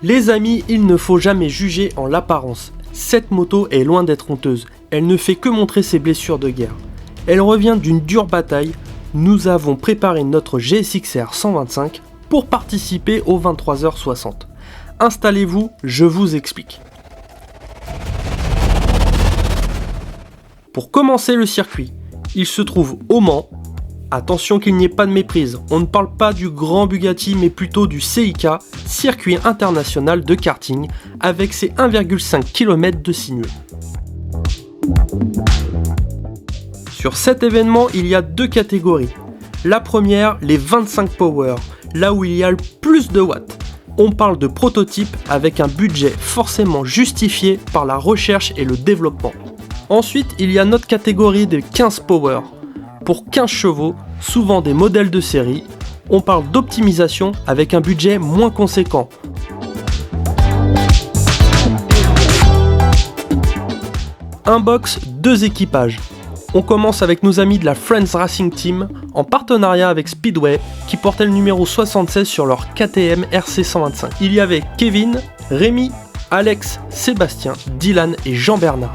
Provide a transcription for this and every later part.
Les amis, il ne faut jamais juger en l'apparence. Cette moto est loin d'être honteuse, elle ne fait que montrer ses blessures de guerre. Elle revient d'une dure bataille, nous avons préparé notre GSX-R 125 pour participer aux 23h60. Installez-vous, je vous explique. Pour commencer le circuit, il se trouve au Mans. Attention qu'il n'y ait pas de méprise, on ne parle pas du grand Bugatti mais plutôt du CIK, circuit international de karting, avec ses 1,5 km de sinueux. Sur cet événement, il y a deux catégories. La première, les 25 Power, là où il y a le plus de watts. On parle de prototype avec un budget forcément justifié par la recherche et le développement. Ensuite, il y a notre catégorie des 15 Power. Pour 15 chevaux, souvent des modèles de série, on parle d'optimisation avec un budget moins conséquent. Un box, deux équipages. On commence avec nos amis de la Friends Racing Team, en partenariat avec Speedway, qui portait le numéro 76 sur leur KTM RC125. Il y avait Kevin, Rémi, Alex, Sébastien, Dylan et Jean-Bernard.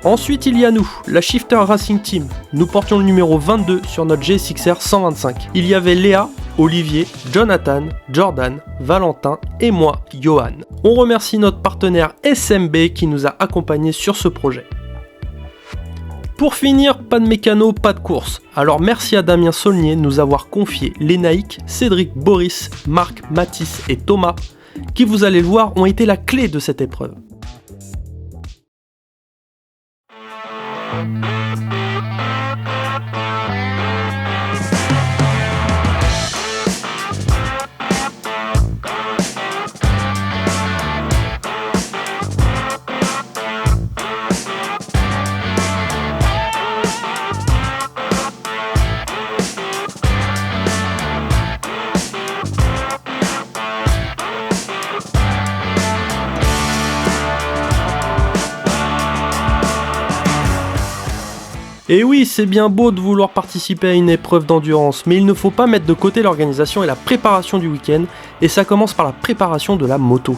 Ensuite, il y a nous, la Shifter Racing Team. Nous portions le numéro 22 sur notre GSX-R 125. Il y avait Léa, Olivier, Jonathan, Jordan, Valentin et moi, Johan. On remercie notre partenaire SMB qui nous a accompagnés sur ce projet. Pour finir, pas de mécano, pas de course. Alors merci à Damien Saulnier de nous avoir confié les Naïk, Cédric, Boris, Marc, Mathis et Thomas, qui vous allez le voir ont été la clé de cette épreuve. Et oui, c'est bien beau de vouloir participer à une épreuve d'endurance, mais il ne faut pas mettre de côté l'organisation et la préparation du week-end, et ça commence par la préparation de la moto.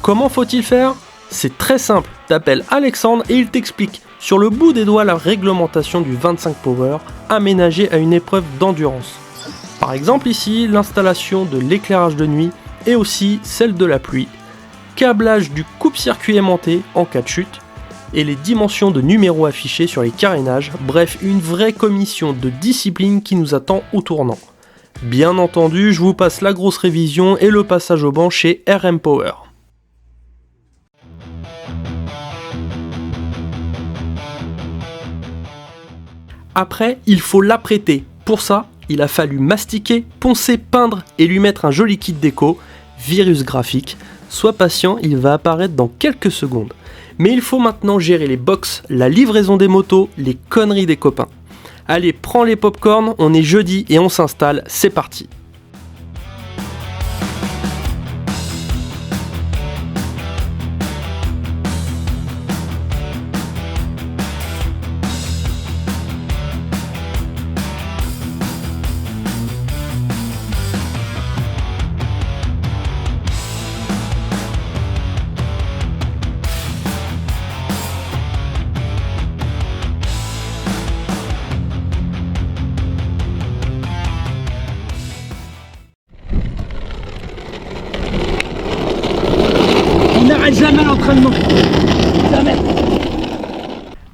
Comment faut-il faire ? C'est très simple, t'appelles Alexandre et il t'explique sur le bout des doigts la réglementation du 25 Power aménagée à une épreuve d'endurance. Par exemple ici, l'installation de l'éclairage de nuit et aussi celle de la pluie, câblage du coupe-circuit aimanté en cas de chute, et les dimensions de numéros affichés sur les carénages, bref une vraie commission de discipline qui nous attend au tournant. Bien entendu, je vous passe la grosse révision et le passage au banc chez RM Power. Après, il faut l'apprêter. Pour ça, il a fallu mastiquer, poncer, peindre et lui mettre un joli kit déco, virus graphique. Sois patient, il va apparaître dans quelques secondes. Mais il faut maintenant gérer les box, la livraison des motos, les conneries des copains. Allez, prends les popcorn, on est jeudi et on s'installe, c'est parti. Jamais l'entraînement. Jamais.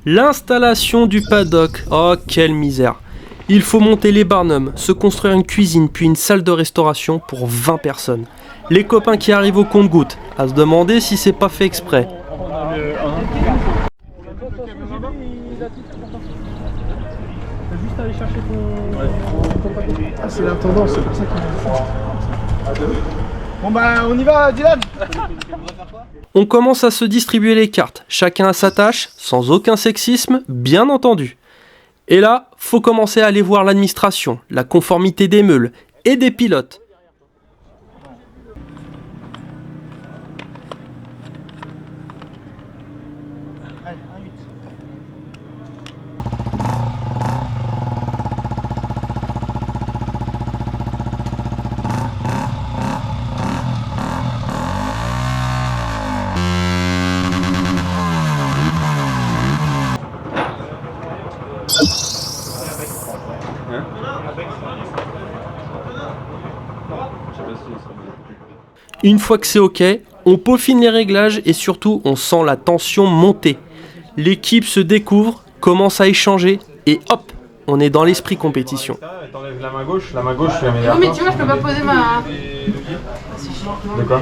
L'installation du paddock. Oh, quelle misère. Il faut monter les barnums, se construire une cuisine puis une salle de restauration pour 20 personnes. Les copains qui arrivent au compte-gouttes, à se demander si c'est pas fait exprès. Juste aller chercher ton... Ah, c'est l'intendant, c'est pour ça qu'il... Bon bah on y va Dylan. On commence à se distribuer les cartes, chacun à sa tâche, sans aucun sexisme, bien entendu. Et là, faut commencer à aller voir l'administration, la conformité des meules et des pilotes. Une fois que c'est ok, on peaufine les réglages et surtout on sent la tension monter. L'équipe se découvre, commence à échanger et hop, on est dans l'esprit compétition. T'enlèves la main gauche, tu la mets derrière. Non mais tu vois, je peux pas poser ma... De quoi?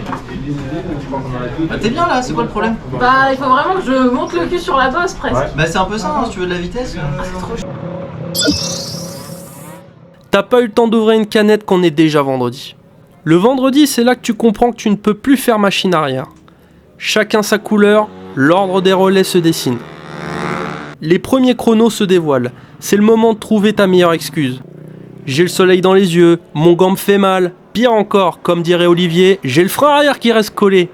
Bah t'es bien là, c'est quoi le problème? Bah il faut vraiment que je monte le cul sur la bosse presque. Ouais. Bah c'est un peu ça, hein, si tu veux de la vitesse. T'as pas eu le temps d'ouvrir une canette qu'on est déjà vendredi. Le vendredi, c'est là que tu comprends que tu ne peux plus faire machine arrière. Chacun sa couleur, l'ordre des relais se dessine. Les premiers chronos se dévoilent, c'est le moment de trouver ta meilleure excuse. J'ai le soleil dans les yeux, mon gant me fait mal, pire encore, comme dirait Olivier, j'ai le frein arrière qui reste collé.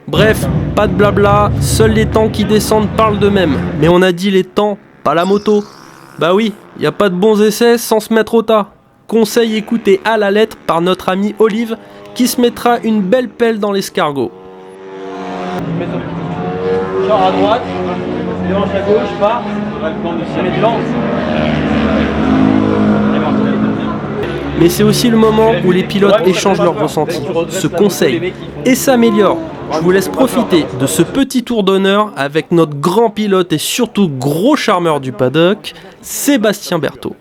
Bref, pas de blabla, seuls les temps qui descendent parlent d'eux-mêmes. Mais on a dit les temps, pas la moto. Bah oui, y a pas de bons essais sans se mettre au tas. Conseil écouté à la lettre par notre ami Olive, qui se mettra une belle pelle dans l'escargot. Genre à droite, les hanches à gauche, pas, mais devant. Mais c'est aussi le moment où les pilotes échangent leurs ressentis, se conseillent et s'améliorent. Je vous laisse profiter de ce petit tour d'honneur avec notre grand pilote et surtout gros charmeur du paddock, Sébastien Berthaud.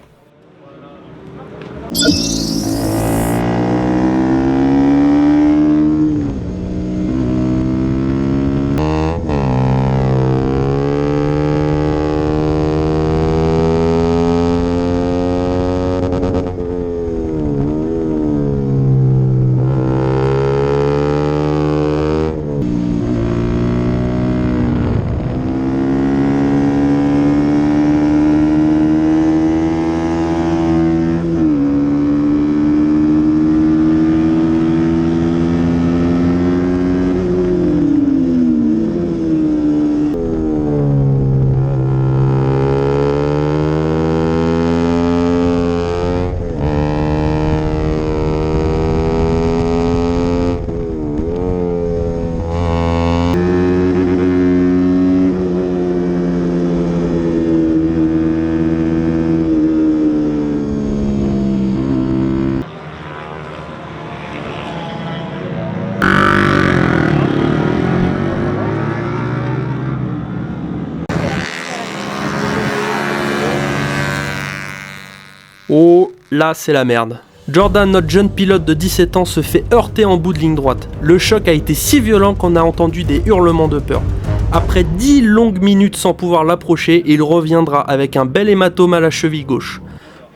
Oh, là c'est la merde. Jordan, notre jeune pilote de 17 ans, se fait heurter en bout de ligne droite. Le choc a été si violent qu'on a entendu des hurlements de peur. Après 10 longues minutes sans pouvoir l'approcher, il reviendra avec un bel hématome à la cheville gauche.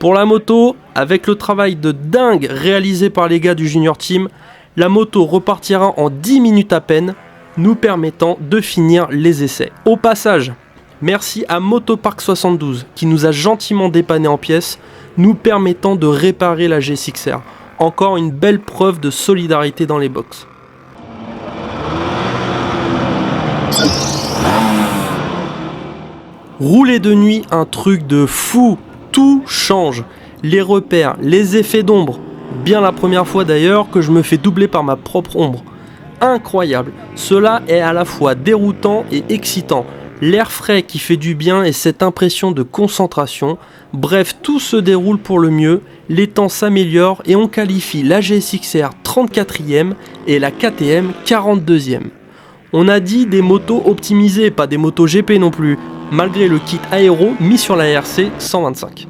Pour la moto, avec le travail de dingue réalisé par les gars du Junior Team, la moto repartira en 10 minutes à peine, nous permettant de finir les essais. Au passage, merci à Motopark 72 qui nous a gentiment dépanné en pièces, nous permettant de réparer la G6R. Encore une belle preuve de solidarité dans les box. Rouler de nuit, un truc de fou, tout change. Les repères, les effets d'ombre. Bien la première fois d'ailleurs que je me fais doubler par ma propre ombre. Incroyable, cela est à la fois déroutant et excitant. L'air frais qui fait du bien et cette impression de concentration. Bref, tout se déroule pour le mieux, les temps s'améliorent et on qualifie la GSX-R 34e et la KTM 42e. On a dit des motos optimisées, pas des motos GP non plus, malgré le kit aéro mis sur la RC 125.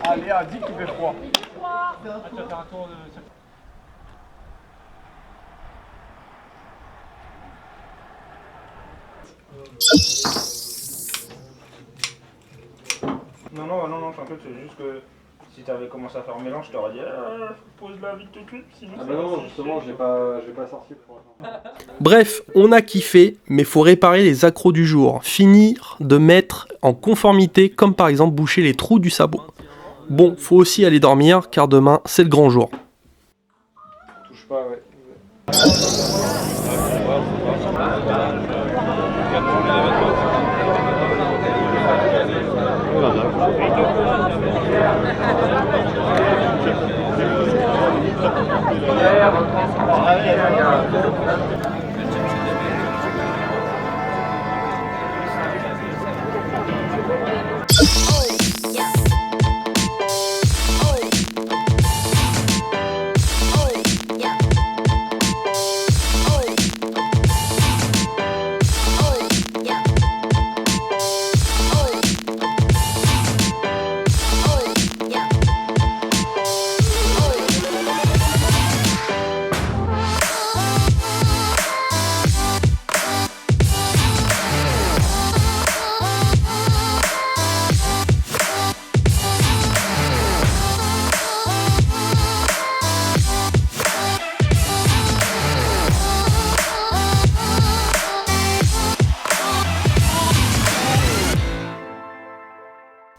Allez, à 10 qui fait froid. Non, t'inquiète, c'est juste que si t'avais commencé à faire un mélange, je t'aurais dit pose-la vite tout de suite. Sinon Ah bah non, justement, j'ai pas sorti pour l'instant. Bref, on a kiffé, mais faut réparer les accros du jour, finir de mettre en conformité, comme par exemple boucher les trous du sabot. Bon, faut aussi aller dormir, car demain, c'est le grand jour. Touche pas, ouais.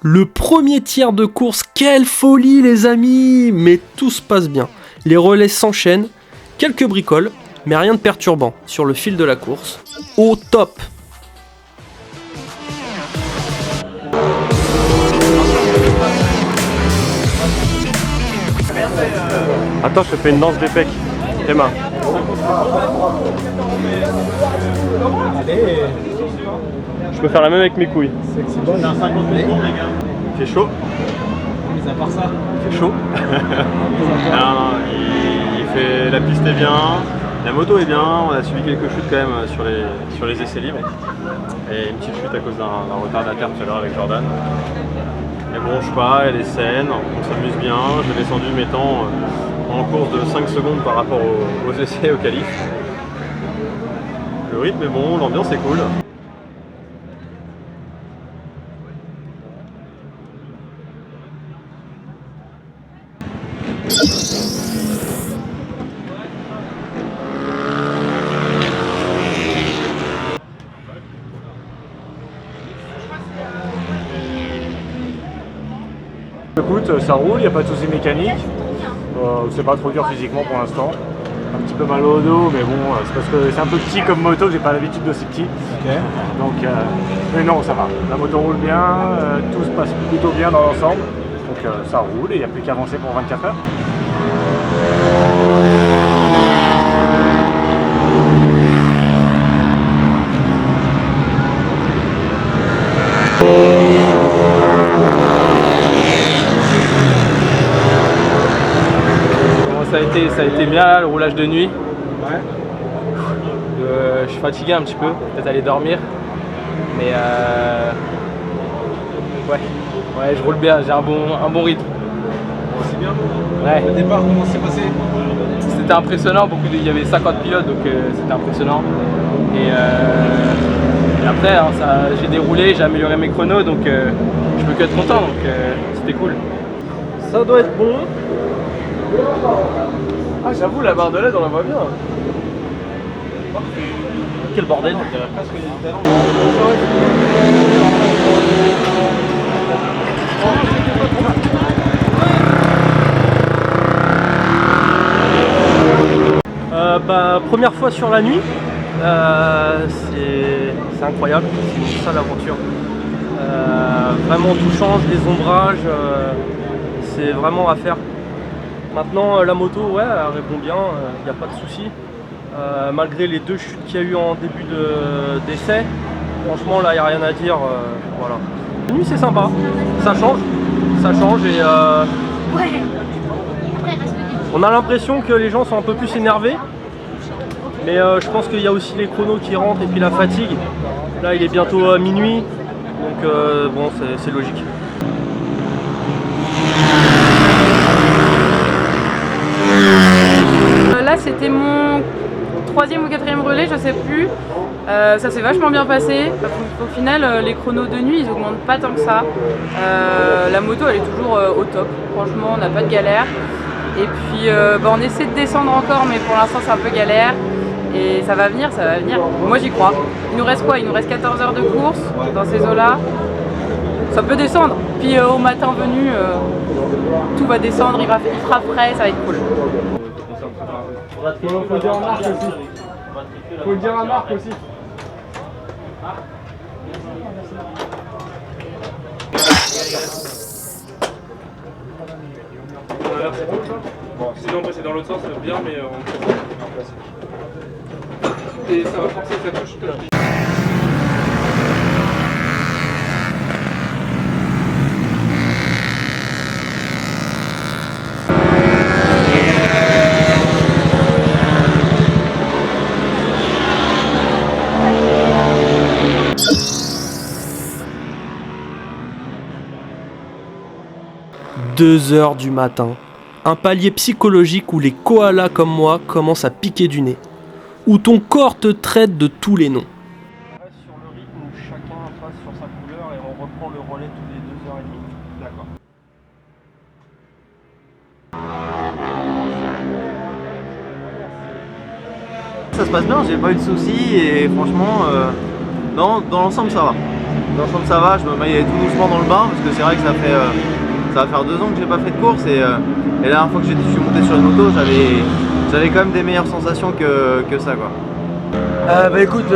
Le premier tiers de course, quelle folie les amis! Mais tout se passe bien. Les relais s'enchaînent, quelques bricoles, mais rien de perturbant sur le fil de la course. Au top! Attends, je te fais une danse des pecs. Tes mains. Je peux faire la même avec mes couilles. C'est bon, là. Il fait chaud. Mais à part ça, Il fait chaud. Non, il fait... La piste est bien, la moto est bien, on a suivi quelques chutes quand même sur les essais libres. Et une petite chute à cause d'un retardataire tout à l'heure avec Jordan. Mais bon, je sais pas, elle est saine, on s'amuse bien. J'ai descendu mes temps en course de 5 secondes par rapport aux essais et aux qualifs. Le rythme est bon, l'ambiance est cool. Écoute, ça roule, il n'y a pas de soucis mécaniques. C'est pas trop dur physiquement pour l'instant. Un petit peu mal au dos, mais bon, c'est parce que c'est un peu petit comme moto que j'ai pas l'habitude d'aussi petit. ok. Donc, mais non, ça va. La moto roule bien, tout se passe plutôt bien dans l'ensemble. Donc ça roule et il n'y a plus qu'à avancer pour 24 heures. Ça a été bien le roulage de nuit. Ouais. Je suis fatigué un petit peu, peut-être aller dormir. Mais ouais, je roule bien, j'ai un bon rythme. C'est bien. Ouais. Le départ, comment c'est passé? C'était impressionnant, il y avait 50 pilotes donc c'était impressionnant. Et après hein, j'ai déroulé, j'ai amélioré mes chronos donc je peux que être content donc c'était cool. Ça doit être bon. Ah j'avoue la barre de LED on la voit bien. Quel bordel! Première fois sur la nuit, c'est incroyable, c'est ça l'aventure. Vraiment tout change, les ombrages, c'est vraiment à faire. Maintenant la moto, ouais, elle répond bien, il n'y a pas de souci. Malgré les 2 chutes qu'il y a eu en début d'essai, franchement là il n'y a rien à dire. Voilà. La nuit c'est sympa, ça change et on a l'impression que les gens sont un peu plus énervés. Mais je pense qu'il y a aussi les chronos qui rentrent et puis la fatigue. Là il est bientôt minuit, donc bon c'est logique. Là c'était mon 3e ou 4e relais, je sais plus. Ça s'est vachement bien passé. Au final, les chronos de nuit ils augmentent pas tant que ça. La moto elle est toujours au top. Franchement, on n'a pas de galère. Et puis on essaie de descendre encore, mais pour l'instant c'est un peu galère. Et ça va venir, ça va venir. Moi j'y crois. Il nous reste quoi? Il nous reste 14 heures de course dans ces eaux-là. Ça peut descendre. Puis au matin venu, tout va descendre, il fera frais, ça va être cool. Faut le dire à Marc aussi. Faut le dire à Marc aussi. Bon, sinon c'est dans l'autre sens, c'est bien, mais et ça va forcer sa touche. « 2 heures du matin. Un palier psychologique où les koalas comme moi commencent à piquer du nez. Où ton corps te traite de tous les noms. On reste sur le rythme où chacun passe sur sa couleur et on reprend le relais tous les 2h30. D'accord. Ça se passe bien, j'ai pas eu de soucis et franchement, dans l'ensemble ça va. Dans le fond ça va, je me maillais tout doucement dans le bain parce que c'est vrai que ça va faire 2 ans que j'ai pas fait de course et la dernière fois que je suis monté sur une moto, j'avais quand même des meilleures sensations que ça quoi. Bah écoute,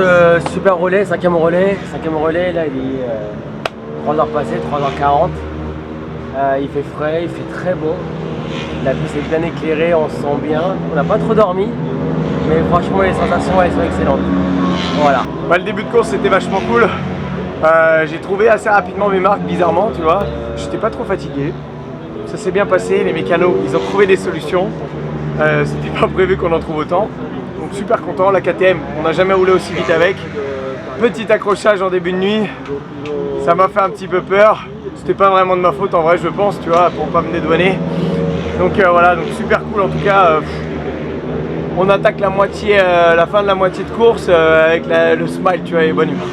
super relais, 5ème relais, là il est 3h passées, 3h40. Il fait frais, il fait très beau. La piste est bien éclairée, on se sent bien. On n'a pas trop dormi, mais franchement les sensations elles sont excellentes. Voilà. Bah, le début de course c'était vachement cool. J'ai trouvé assez rapidement mes marques, bizarrement, tu vois. J'étais pas trop fatigué. Ça s'est bien passé, les mécanos, ils ont trouvé des solutions. C'était pas prévu qu'on en trouve autant. Donc super content, la KTM, on n'a jamais roulé aussi vite avec. Petit accrochage en début de nuit, ça m'a fait un petit peu peur. C'était pas vraiment de ma faute en vrai, je pense, tu vois, pour pas me dédouaner. Donc voilà, donc super cool en tout cas. On attaque la fin de la moitié de course avec le smile, tu vois, et bonne humeur.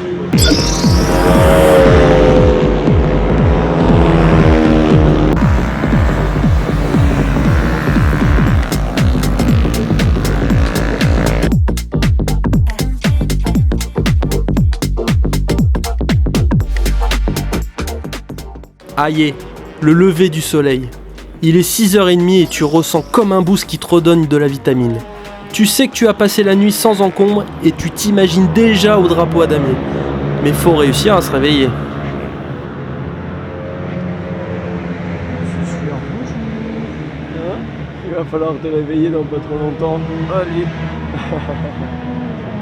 Aïe, le lever du soleil. Il est 6h30 et tu ressens comme un boost qui te redonne de la vitamine. Tu sais que tu as passé la nuit sans encombre et tu t'imagines déjà au drapeau à damier. Mais faut réussir à se réveiller. Il va falloir te réveiller dans pas trop longtemps. Allez.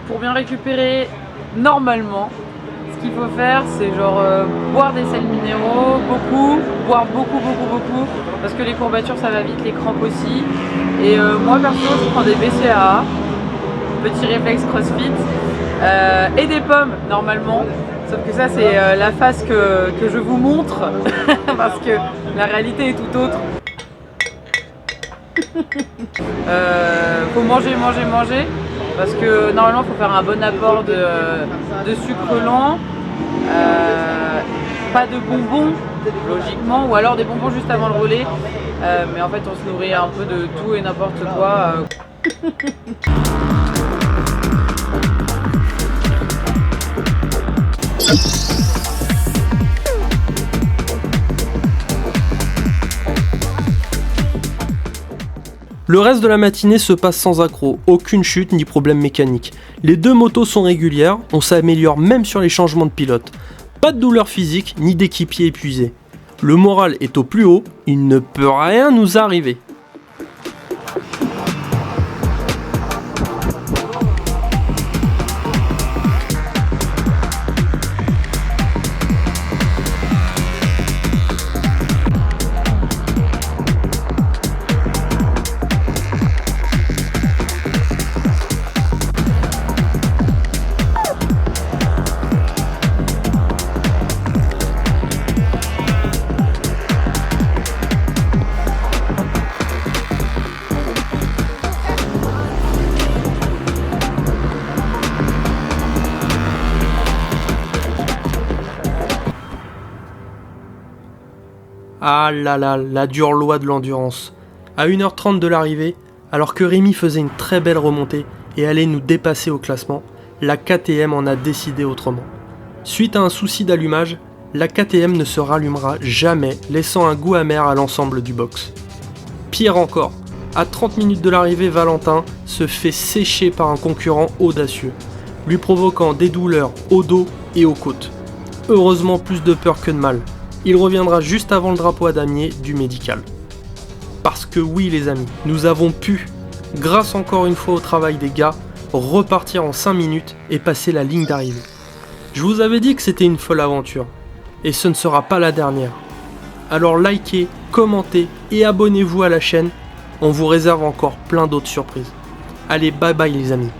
Pour bien récupérer, normalement, ce qu'il faut faire, c'est genre boire des sels minéraux, boire beaucoup, parce que les courbatures ça va vite, les crampes aussi. Et moi perso, je prends des BCAA, petit réflexe CrossFit, et des pommes normalement. Sauf que ça c'est la face que je vous montre, parce que la réalité est tout autre. Faut manger, parce que normalement il faut faire un bon apport de sucre lent, pas de bonbons logiquement, ou alors des bonbons juste avant le relais, mais en fait on se nourrit un peu de tout et n'importe quoi. Le reste de la matinée se passe sans accroc, aucune chute ni problème mécanique. Les 2 motos sont régulières, on s'améliore même sur les changements de pilote. Pas de douleur physique ni d'équipier épuisé. Le moral est au plus haut, il ne peut rien nous arriver. Ah là là, la dure loi de l'endurance. À 1h30 de l'arrivée, alors que Rémi faisait une très belle remontée et allait nous dépasser au classement, la KTM en a décidé autrement. Suite à un souci d'allumage, la KTM ne se rallumera jamais, laissant un goût amer à l'ensemble du box. Pire encore, à 30 minutes de l'arrivée, Valentin se fait sécher par un concurrent audacieux, lui provoquant des douleurs au dos et aux côtes. Heureusement plus de peur que de mal. Il reviendra juste avant le drapeau à damier du médical. Parce que oui les amis, nous avons pu, grâce encore une fois au travail des gars, repartir en 5 minutes et passer la ligne d'arrivée. Je vous avais dit que c'était une folle aventure, et ce ne sera pas la dernière. Alors likez, commentez et abonnez-vous à la chaîne, on vous réserve encore plein d'autres surprises. Allez, bye bye les amis.